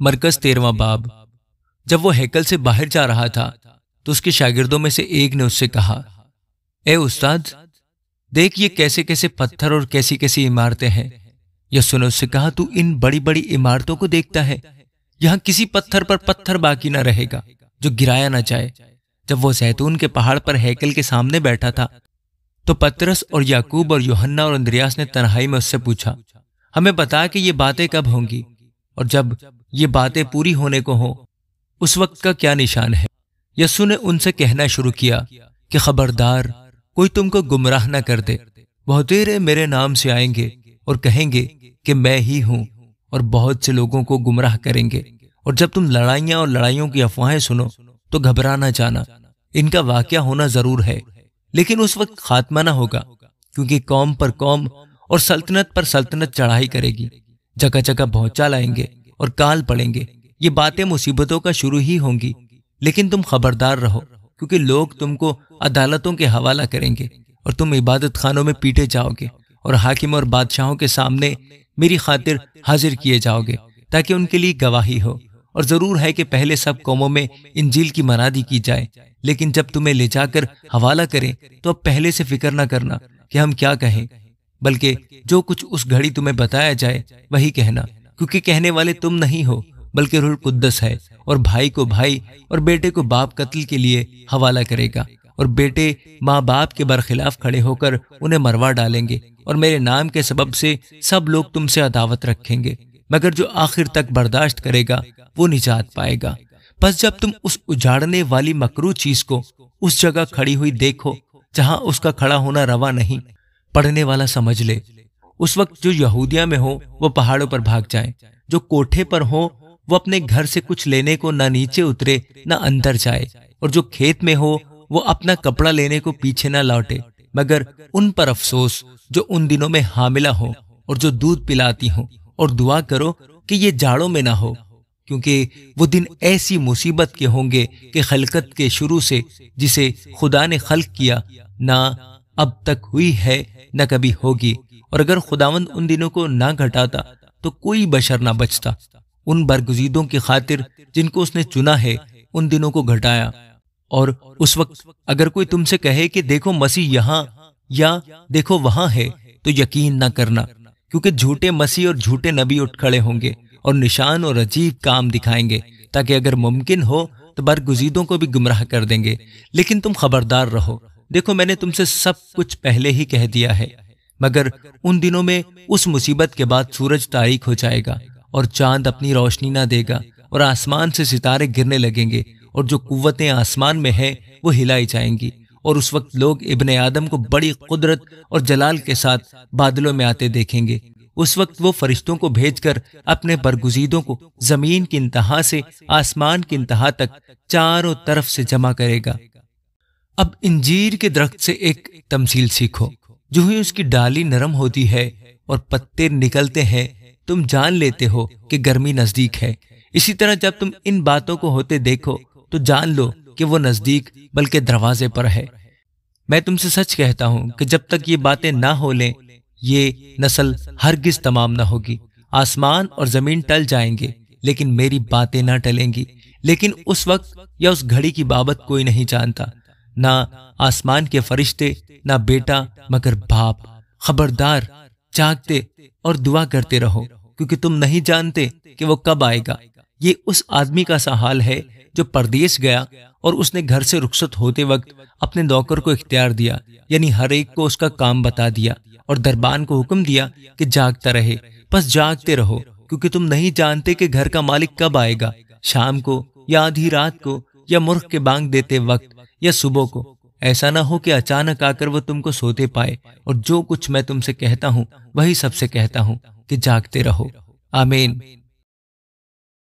مرکز 13واں باب۔ جب وہ ہیکل سے باہر جا رہا تھا تو اس کے شاگردوں میں سے ایک نے اس سے کہا، اے استاد، دیکھ یہ کیسے کیسے پتھر اور کیسی کیسی عمارتیں ہیں۔ یسوع نے اس سے کہا، تو ان بڑی بڑی عمارتوں کو دیکھتا ہے؟ یہاں کسی پتھر پر پتھر باقی نہ رہے گا جو گرایا نہ جائے۔ جب وہ زیتون کے پہاڑ پر ہیکل کے سامنے بیٹھا تھا تو پترس اور یعقوب اور یوحنا اور اندریاس نے تنہائی میں اس سے پوچھا، ہمیں بتا کہ یہ باتیں کب ہوں گی، اور جب یہ باتیں پوری ہونے کو ہوں اس وقت کا کیا نشان ہے؟ یسوع نے ان سے کہنا شروع کیا کہ خبردار کوئی تم کو گمراہ نہ کر دے۔ بہتیرے میرے نام سے آئیں گے اور کہیں گے کہ میں ہی ہوں، اور بہت سے لوگوں کو گمراہ کریں گے۔ اور جب تم لڑائیاں اور لڑائیوں کی افواہیں سنو تو گھبرا نہ جانا، ان کا واقعہ ہونا ضرور ہے، لیکن اس وقت خاتمہ نہ ہوگا، کیونکہ قوم پر قوم اور سلطنت پر سلطنت چڑھائی کرے گی، جگہ جگہ بھونچال آئیں گے اور کال پڑیں گے۔ یہ باتیں مصیبتوں کا شروع ہی ہوں گی، لیکن تم خبردار رہو، کیونکہ لوگ تم کو عدالتوں کے حوالہ کریں گے اور تم عبادت خانوں میں پیٹے جاؤ گے اور حاکم اور بادشاہوں کے سامنے میری خاطر حاضر کیے جاؤ گے تاکہ ان کے لیے گواہی ہو۔ اور ضرور ہے کہ پہلے سب قوموں میں انجیل کی منادی کی جائے، لیکن جب تمہیں لے جا کر حوالہ کریں تو اب پہلے سے فکر نہ کرنا کہ ہم کیا کہیں، بلکہ جو کچھ اس گھڑی تمہیں بتایا جائے وہی کہنا، کیونکہ کہنے والے تم نہیں ہو بلکہ روح القدس ہے۔ اور بھائی کو بھائی اور بیٹے کو باپ قتل کے لیے حوالہ کرے گا، اور بیٹے ماں باپ کے برخلاف کھڑے ہو کر انہیں مروا ڈالیں گے، اور میرے نام کے سبب سے سب لوگ تم سے عداوت رکھیں گے، مگر جو آخر تک برداشت کرے گا وہ نجات پائے گا۔ پس جب تم اس اجاڑنے والی مکروہ چیز کو اس جگہ کھڑی ہوئی دیکھو جہاں اس کا کھڑا ہونا روا نہیں، پڑھنے والا سمجھ لے، اس وقت جو یہودیہ میں ہو وہ پہاڑوں پر بھاگ جائیں، جو کوٹھے پر ہو وہ اپنے گھر سے کچھ لینے کو نہ نیچے اترے نہ اندر جائے، اور جو کھیت میں ہو وہ اپنا کپڑا لینے کو پیچھے نہ لوٹے، مگر ان پر افسوس جو ان دنوں میں حاملہ ہوں اور جو دودھ پلاتی ہوں، اور دعا کرو کہ یہ جاڑوں میں نہ ہو، کیونکہ وہ دن ایسی مصیبت کے ہوں گے کہ خلقت کے شروع سے جسے خدا نے خلق کیا نہ اب تک ہوئی ہے نہ کبھی ہوگی۔ اور اگر خداوند ان دنوں کو نہ گھٹاتا تو کوئی بشر نہ بچتا۔ ان برگزیدوں کی خاطر جن کو اس نے چنا ہے ان دنوں کو گھٹایا۔ اور اس وقت اگر کوئی تم سے کہے کہ دیکھو مسیح یہاں یا دیکھو وہاں ہے تو یقین نہ کرنا، کیونکہ جھوٹے مسیح اور جھوٹے نبی اٹھ کھڑے ہوں گے اور نشان اور عجیب کام دکھائیں گے، تاکہ اگر ممکن ہو تو برگزیدوں کو بھی گمراہ کر دیں گے۔ لیکن تم خبردار رہو، دیکھو میں نے تم سے سب کچھ پہلے ہی کہہ دیا ہے۔ مگر ان دنوں میں اس مصیبت کے بعد سورج تاریک ہو جائے گا اور چاند اپنی روشنی نہ دے گا، اور آسمان سے ستارے گرنے لگیں گے، اور جو قوتیں آسمان میں ہیں وہ ہلائی جائیں گی۔ اور اس وقت لوگ ابن آدم کو بڑی قدرت اور جلال کے ساتھ بادلوں میں آتے دیکھیں گے۔ اس وقت وہ فرشتوں کو بھیج کر اپنے برگزیدوں کو زمین کی انتہا سے آسمان کی انتہا تک چاروں طرف سے جمع کرے گا۔ اب انجیر کے درخت سے ایک تمثیل سیکھو۔ جو ہی اس کی ڈالی نرم ہوتی ہے اور پتے نکلتے ہیں تم جان لیتے ہو کہ گرمی نزدیک ہے۔ اسی طرح جب تم ان باتوں کو ہوتے دیکھو تو جان لو کہ وہ نزدیک بلکہ دروازے پر ہے۔ میں تم سے سچ کہتا ہوں کہ جب تک یہ باتیں نہ ہو لیں یہ نسل ہرگز تمام نہ ہوگی۔ آسمان اور زمین ٹل جائیں گے لیکن میری باتیں نہ ٹلیں گی۔ لیکن اس وقت یا اس گھڑی کی بابت کوئی نہیں جانتا، نہ آسمان کے فرشتے نہ بیٹا مگر باپ۔ خبردار جاگتے اور دعا کرتے رہو، کیونکہ تم نہیں جانتے کہ وہ کب آئے گا۔ یہ اس آدمی کا سا حال ہے جو پردیس گیا اور اس نے گھر سے رخصت ہوتے وقت اپنے نوکر کو اختیار دیا، یعنی ہر ایک کو اس کا کام بتا دیا، اور دربان کو حکم دیا کہ جاگتا رہے۔ پس جاگتے رہو، کیونکہ تم نہیں جانتے کہ گھر کا مالک کب آئے گا، شام کو یا آدھی رات کو یا مرغ کے بانگ دیتے وقت یا صبح کو۔ ایسا نہ ہو کہ اچانک آ کر وہ تم کو سوتے پائے۔ اور جو کچھ میں تم سے کہتا ہوں وہی سب سے کہتا ہوں کہ جاگتے رہو۔ آمین۔